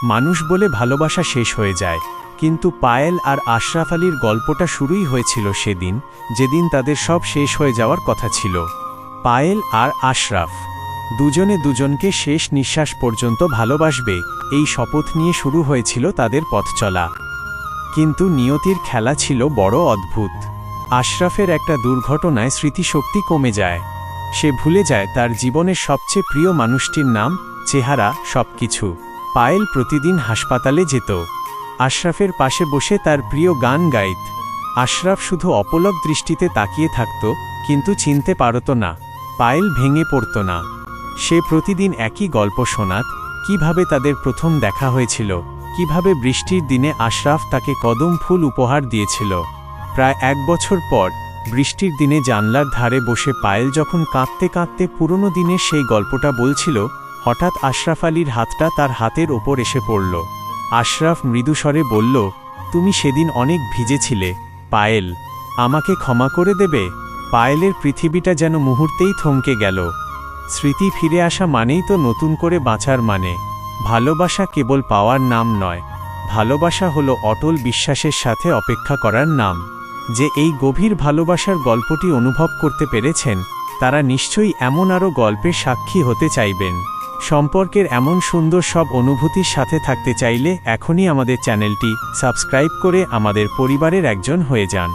মানুষ বলে ভালোবাসা শেষ হয়ে যায়, কিন্তু পায়েল আর আশরাফ আলীর গল্পটা শুরুই হয়েছিল সেদিন, যেদিন তাদের সব শেষ হয়ে যাওয়ার কথা ছিল। পায়েল আর আশরাফ দুজনে দুজনকে শেষ নিঃশ্বাস পর্যন্ত ভালোবাসবে, এই শপথ নিয়ে শুরু হয়েছিল তাদের পথ চলা। কিন্তু নিয়তির খেলা ছিল বড় অদ্ভুত। আশরাফের একটা দুর্ঘটনায় স্মৃতিশক্তি কমে যায়। সে ভুলে যায় তার জীবনের সবচেয়ে প্রিয় মানুষটির নাম, চেহারা, সবকিছু। পায়েল প্রতিদিন হাসপাতালে যেত, আশরাফের পাশে বসে তার প্রিয় গান গাইত। আশরাফ শুধু অপলক দৃষ্টিতে তাকিয়ে থাকত, কিন্তু চিনতে পারত না। পায়েল ভেঙে পড়ত না। সে প্রতিদিন একই গল্প শোনাত, কিভাবে তাদের প্রথম দেখা হয়েছিল, কিভাবে বৃষ্টির দিনে আশরাফ তাকে কদম ফুল উপহার দিয়েছিল। প্রায় 1 বছর পর বৃষ্টির দিনে জানলার ধারে বসে পায়েল যখন কাঁদতে কাঁদতে পুরনো দিনের সেই গল্পটা বলছিল, হঠাৎ আশরাফ আলীর হাতটা তার হাতের ওপর এসে পড়ল। আশরাফ মৃদুস্বরে বলল, তুমি সেদিন অনেক ভিজেছিলে পায়েল, আমাকে ক্ষমা করে দেবে? পায়েলের পৃথিবীটা যেন মুহূর্তেই থমকে গেল। স্মৃতি ফিরে আসা মানেই তো নতুন করে বাঁচার মানে। ভালোবাসা কেবল পাওয়ার নাম নয়, ভালোবাসা হলো অটল বিশ্বাসের সাথে অপেক্ষা করার নাম। যে এই গভীর ভালোবাসার গল্পটি অনুভব করতে পেরেছেন, তারা নিশ্চয়ই এমন আরও গল্পের সাক্ষী হতে চাইবেন। সম্পর্কের এমন সুন্দর সব অনুভূতির সাথে থাকতে চাইলে এখনই আমাদের চ্যানেলটি সাবস্ক্রাইব করে আমাদের পরিবারের একজন হয়ে যান।